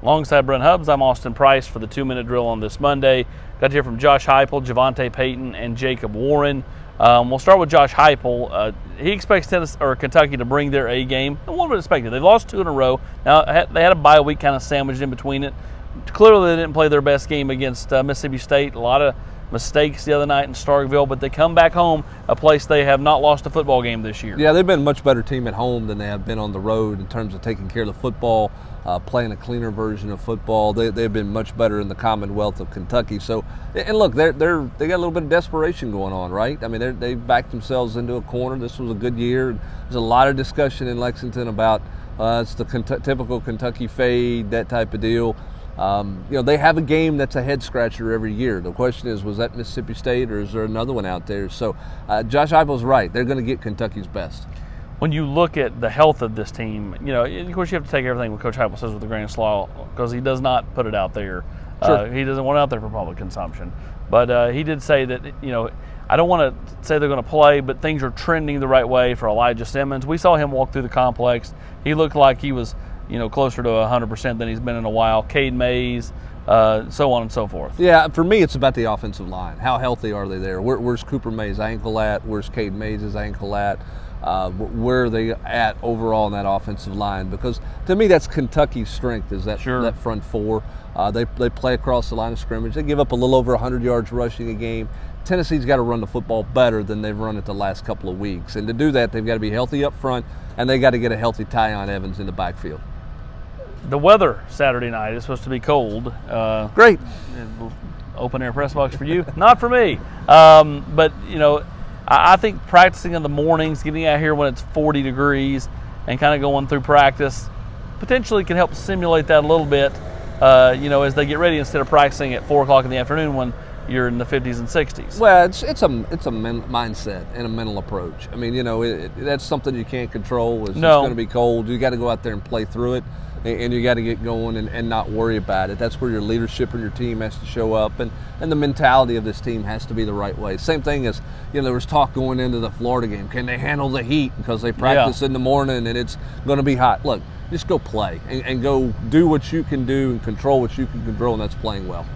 Alongside Brent Hubbs, I'm Austin Price for the 2-minute drill on this Monday. Got to hear from Josh Heupel, Javonte Payton, and Jacob Warren. We'll start with Josh Heupel. He expects Kentucky to bring their A game. And what would expect it? They've lost 2 in a row. Now, they had a bye week kind of sandwiched in between it. Clearly, they didn't play their best game against Mississippi State. A lot of mistakes the other night in Starkville, but they come back home, a place they have not lost a football game this year. Yeah, they've been a much better team at home than they have been on the road in terms of taking care of the football, playing a cleaner version of football. They've been much better in the Commonwealth of Kentucky. So, and look, they got a little bit of desperation going on, right? I mean, they backed themselves into a corner. This was a good year. There's a lot of discussion in Lexington about it's the typical Kentucky fade, that type of deal. They have a game that's a head scratcher every year. The question is, was that Mississippi State or is there another one out there? So Josh Heupel's right. They're going to get Kentucky's best. When you look at the health of this team, of course you have to take everything what Coach Heupel says with a grain of salt because he does not put it out there. Sure. He doesn't want it out there for public consumption. But he did say that, I don't want to say they're going to play, but things are trending the right way for Elijah Simmons. We saw him walk through the complex. He looked like he was closer to 100% than he's been in a while. Cade Mays, so on and so forth. Yeah, for me, it's about the offensive line. How healthy are they there? Where's Cooper Mays' ankle at? Where's Cade Mays' ankle at? Where are they at overall in that offensive line? Because to me, that's Kentucky's strength is that front four. They play across the line of scrimmage. They give up a little over 100 yards rushing a game. Tennessee's got to run the football better than they've run it the last couple of weeks. And to do that, they've got to be healthy up front, and they got to get a healthy Tyon Evans in the backfield. The weather Saturday night is supposed to be cold. Great. Open air press box for you, not for me. But I think practicing in the mornings, getting out here when it's 40 degrees, and kind of going through practice, potentially can help simulate that a little bit. As they get ready instead of practicing at 4 o'clock in the afternoon when you're in the 50s and 60s. Well, it's a mindset and a mental approach. I mean, that's something you can't control. It's going to be cold. You got to go out there and play through it. And you got to get going and not worry about it. That's where your leadership and your team has to show up, and the mentality of this team has to be the right way. Same thing as, there was talk going into the Florida game. Can they handle the heat? Because they practice in the morning and it's going to be hot. Look, just go play and go do what you can do and control what you can control, and that's playing well.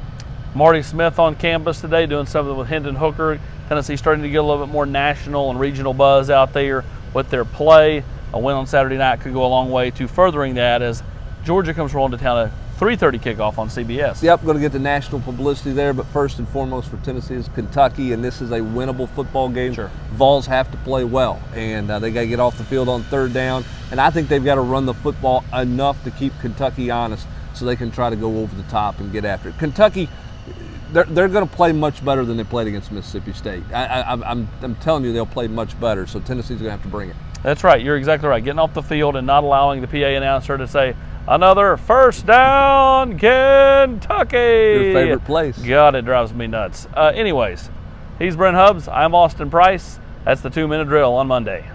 Marty Smith on campus today doing something with Hendon Hooker. Tennessee starting to get a little bit more national and regional buzz out there with their play. A win on Saturday night could go a long way to furthering that as Georgia comes rolling to town, a 3:30 kickoff on CBS. Yep, going to get the national publicity there, but first and foremost for Tennessee is Kentucky, and this is a winnable football game. Sure. Vols have to play well, and they got to get off the field on 3rd down, and I think they've got to run the football enough to keep Kentucky honest so they can try to go over the top and get after it. Kentucky, they're going to play much better than they played against Mississippi State. I'm telling you, they'll play much better, so Tennessee's going to have to bring it. That's right. You're exactly right. Getting off the field and not allowing the PA announcer to say, another first down, Kentucky. Your favorite place. God, it drives me nuts. Anyways, he's Brent Hubbs. I'm Austin Price. That's the 2-minute drill on Monday.